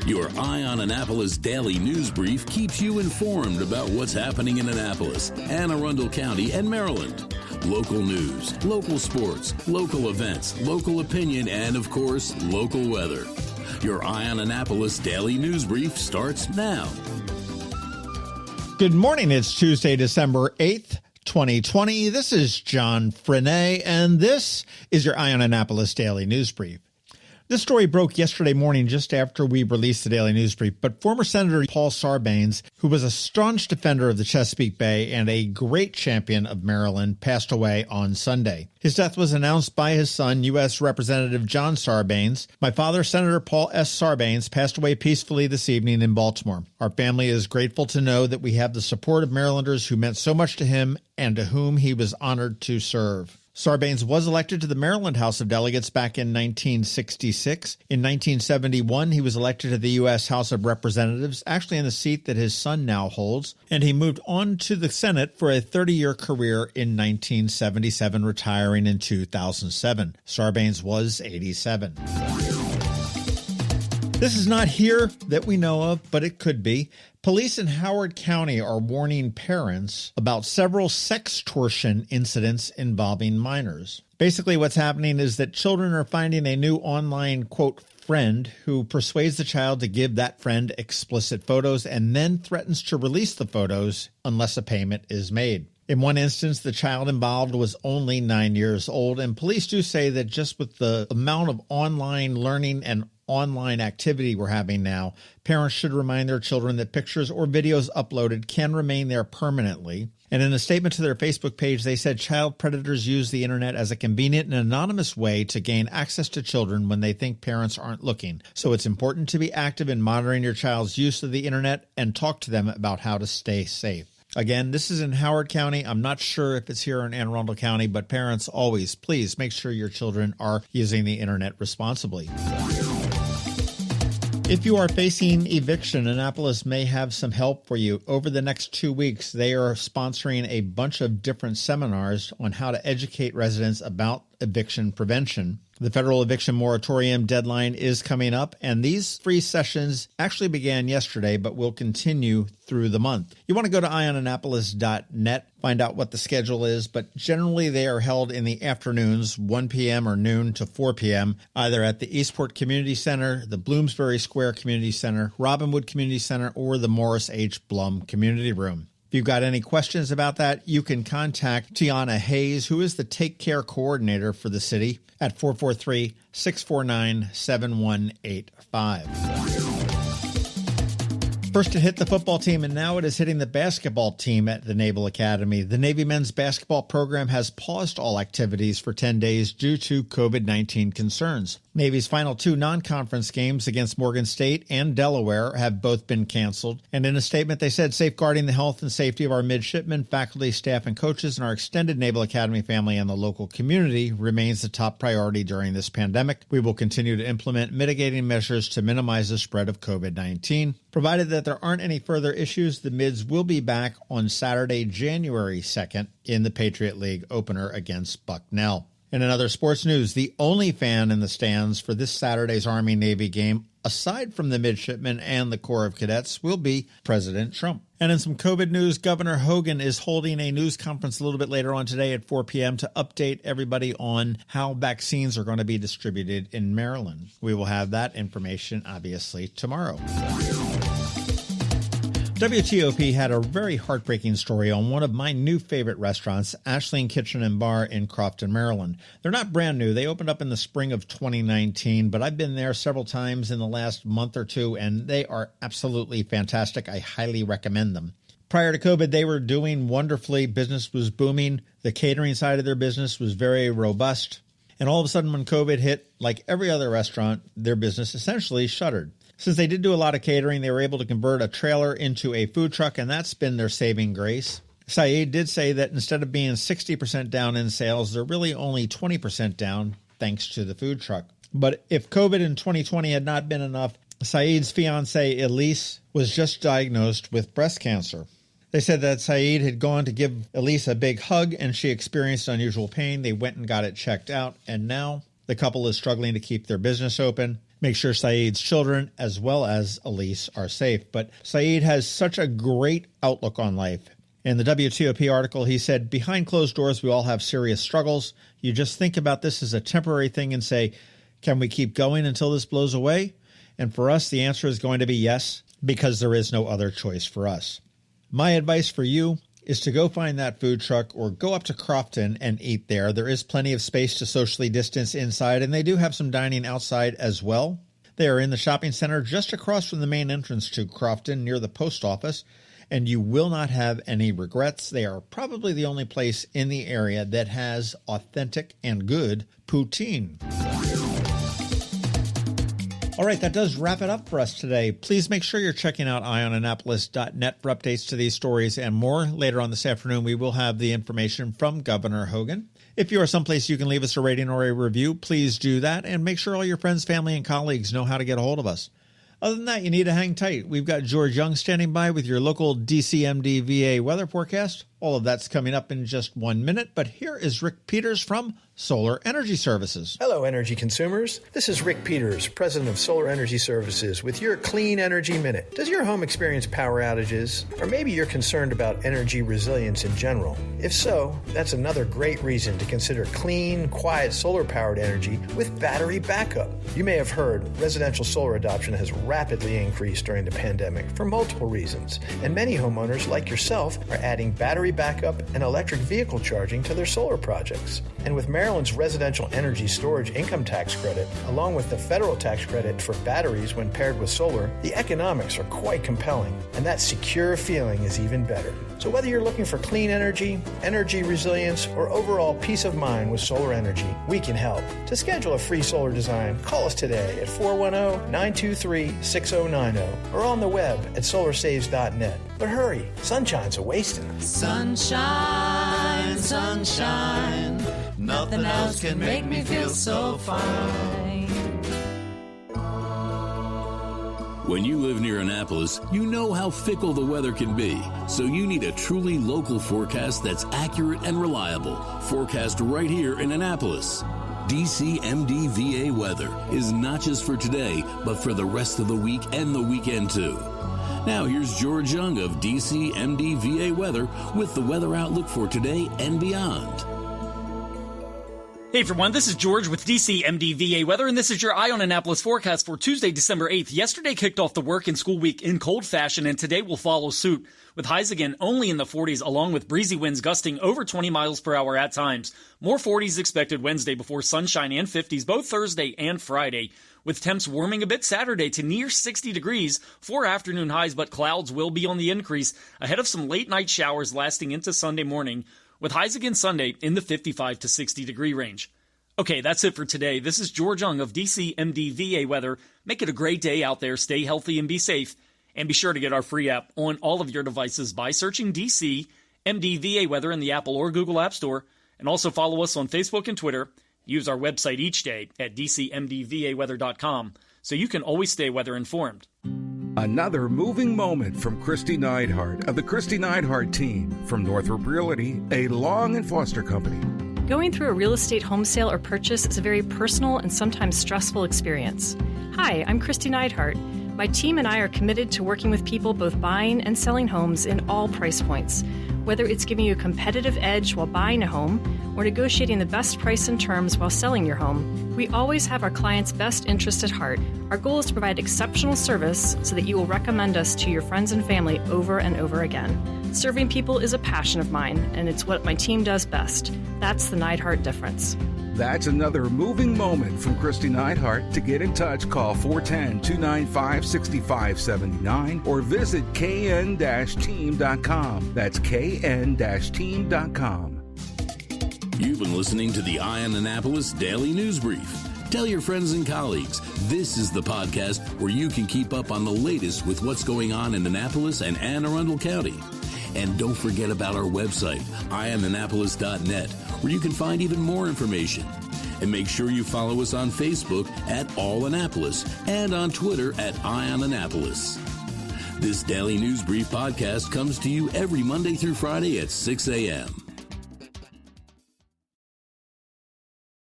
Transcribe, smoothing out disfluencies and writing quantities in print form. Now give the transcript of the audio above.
Your Eye on Annapolis daily news brief keeps you informed about what's happening in Annapolis, Anne Arundel County, and Maryland. Local news, local sports, local events, local opinion, and, of course, local weather. Your Eye on Annapolis daily news brief starts now. Good morning. It's Tuesday, December 8th, 2020. This is John Frenaye, and this is your Eye on Annapolis daily news brief. This story broke yesterday morning just after we released the daily news brief, but former Senator Paul Sarbanes, who was a staunch defender of the Chesapeake Bay and a great champion of Maryland, passed away on Sunday. His death was announced by his son, U.S. Representative John Sarbanes. My father, Senator Paul S. Sarbanes, passed away peacefully this evening in Baltimore. Our family is grateful to know that we have the support of Marylanders who meant so much to him and to whom he was honored to serve. Sarbanes was elected to the Maryland House of Delegates back in 1966. In 1971, he was elected to the U.S. House of Representatives, actually in the seat that his son now holds, and he moved on to the Senate for a 30-year career in 1977, retiring in 2007. Sarbanes was 87. This is not here that we know of, but it could be. Police in Howard County are warning parents about several sextortion incidents involving minors. Basically, what's happening is that children are finding a new online, quote, friend who persuades the child to give that friend explicit photos and then threatens to release the photos unless a payment is made. In one instance, the child involved was only 9 years old, and police do say that just with the amount of online learning and online activity we're having now, parents should remind their children that pictures or videos uploaded can remain there permanently. And in a statement to their Facebook page, they said child predators use the internet as a convenient and anonymous way to gain access to children when they think parents aren't looking. So it's important to be active in monitoring your child's use of the internet and talk to them about how to stay safe. Again, this is in Howard County. I'm not sure if it's here in Anne Arundel County, but parents always, please make sure your children are using the internet responsibly. If you are facing eviction, Annapolis may have some help for you. Over the next 2 weeks, they are sponsoring a bunch of different seminars on how to educate residents about eviction prevention. The federal eviction moratorium deadline is coming up, and these free sessions actually began yesterday, but will continue through the month. You want to go to eyeonannapolis.net, find out what the schedule is, but generally they are held in the afternoons, 1 p.m. or noon to 4 p.m., either at the Eastport Community Center, the Bloomsbury Square Community Center, Robinwood Community Center, or the Morris H. Blum Community Room. If you've got any questions about that, you can contact Tiana Hayes, who is the Take Care Coordinator for the city, at 443-649-7185. First it hit the football team, and now it is hitting the basketball team at the Naval Academy. The Navy men's basketball program has paused all activities for 10 days due to COVID-19 concerns. Navy's final 2 non-conference games against Morgan State and Delaware have both been canceled. And in a statement, they said safeguarding the health and safety of our midshipmen, faculty, staff, and coaches in our extended Naval Academy family and the local community remains the top priority during this pandemic. We will continue to implement mitigating measures to minimize the spread of COVID-19. Provided that there aren't any further issues, the Mids will be back on Saturday, January 2nd in the Patriot League opener against Bucknell. In another sports news, the only fan in the stands for this Saturday's Army-Navy game, aside from the midshipmen and the Corps of Cadets, will be President Trump. And in some COVID news, Governor Hogan is holding a news conference a little bit later on today at 4 p.m. to update everybody on how vaccines are going to be distributed in Maryland. We will have that information, obviously, tomorrow. WTOP had a very heartbreaking story on one of my new favorite restaurants, Ashling Kitchen and Bar in Crofton, Maryland. They're not brand new. They opened up in the spring of 2019, but I've been there several times in the last month or two, and they are absolutely fantastic. I highly recommend them. Prior to COVID, they were doing wonderfully. Business was booming. The catering side of their business was very robust. And all of a sudden, when COVID hit, like every other restaurant, their business essentially shuttered. Since they did do a lot of catering, they were able to convert a trailer into a food truck, and that's been their saving grace. Saeed did say that instead of being 60% down in sales, they're really only 20% down thanks to the food truck. But if COVID in 2020 had not been enough, Saeed's fiancée, Elise, was just diagnosed with breast cancer. They said that Saeed had gone to give Elise a big hug, and she experienced unusual pain. They went and got it checked out, and now The couple is struggling to keep their business open. Make sure Saeed's children, as well as Elise, are safe. But Saeed has such a great outlook on life. In the WTOP article, he said, behind closed doors, we all have serious struggles. You just think about this as a temporary thing and say, can we keep going until this blows away? And for us, the answer is going to be yes, because there is no other choice for us. My advice for you is to go find that food truck or go up to Crofton and eat there. There is plenty of space to socially distance inside, and they do have some dining outside as well. They are in the shopping center just across from the main entrance to Crofton near the post office, and you will not have any regrets. They are probably the only place in the area that has authentic and good poutine. All right, that does wrap it up for us today. Please make sure you're checking out eyeonannapolis.net for updates to these stories and more. Later on this afternoon, we will have the information from Governor Hogan. If you are someplace you can leave us a rating or a review, please do that, and make sure all your friends, family, and colleagues know how to get a hold of us. Other than that, you need to hang tight. We've got George Young standing by with your local DCMDVA weather forecast. All of that's coming up in just 1 minute, but here is Rick Peters from Solar Energy Services. Hello, energy consumers. This is Rick Peters, president of Solar Energy Services, with your Clean Energy Minute. Does your home experience power outages? Or maybe you're concerned about energy resilience in general? If so, that's another great reason to consider clean, quiet solar-powered energy with battery backup. You may have heard residential solar adoption has rapidly increased during the pandemic for multiple reasons, and many homeowners, like yourself, are adding battery backup and electric vehicle charging to their solar projects. And with Maryland's residential energy storage income tax credit, along with the federal tax credit for batteries when paired with solar, the economics are quite compelling, and that secure feeling is even better. So whether you're looking for clean energy, energy resilience, or overall peace of mind with solar energy, we can help. To schedule a free solar design, call us today at 410-923-6090 or on the web at solarsaves.net. But hurry, sunshine's a-wasting. Sunshine, sunshine, nothing else can make me feel so fine. When you live near Annapolis, you know how fickle the weather can be. So you need a truly local forecast that's accurate and reliable. Forecast right here in Annapolis. DCMDVA weather is not just for today, but for the rest of the week and the weekend too. Now here's George Young of DCMDVA weather with the weather outlook for today and beyond. Hey everyone, this is George with DCMDVA Weather, and this is your Eye on Annapolis forecast for Tuesday, December 8th. Yesterday kicked off the work and school week in cold fashion, and today will follow suit, with highs again only in the 40s, along with breezy winds gusting over 20 miles per hour at times. More 40s expected Wednesday before sunshine and 50s both Thursday and Friday, with temps warming a bit Saturday to near 60 degrees for afternoon highs, but clouds will be on the increase ahead of some late night showers lasting into Sunday morning, with highs again Sunday in the 55 to 60 degree range. Okay, that's it for today. This is George Young of DCMDVA Weather. Make it a great day out there. Stay healthy and be safe. And be sure to get our free app on all of your devices by searching DCMDVA Weather in the Apple or Google App Store. And also follow us on Facebook and Twitter. Use our website each day at DCMDVAweather.com so you can always stay weather informed. Another moving moment from Kristi Neidhardt of the Kristi Neidhardt Team from Northrop Realty, a Long and Foster company. Going through a real estate home sale or purchase is a very personal and sometimes stressful experience. Hi, I'm Kristi Neidhardt. My team and I are committed to working with people both buying and selling homes in all price points. Whether it's giving you a competitive edge while buying a home or negotiating the best price and terms while selling your home, we always have our clients' best interest at heart. Our goal is to provide exceptional service so that you will recommend us to your friends and family over and over again. Serving people is a passion of mine, and it's what my team does best. That's the Neidhardt difference. That's another moving moment from Kristi Neidhardt. To get in touch, call 410-295-6579 or visit kn-team.com. That's kn-team.com. You've been listening to the Eye on Annapolis Daily News Brief. Tell your friends and colleagues, this is the podcast where you can keep up on the latest with what's going on in Annapolis and Anne Arundel County. And don't forget about our website, eyeonannapolis.net, where you can find even more information. And make sure you follow us on Facebook at All Annapolis and on Twitter at Eye on Annapolis. This Daily News Brief podcast comes to you every Monday through Friday at 6 a.m.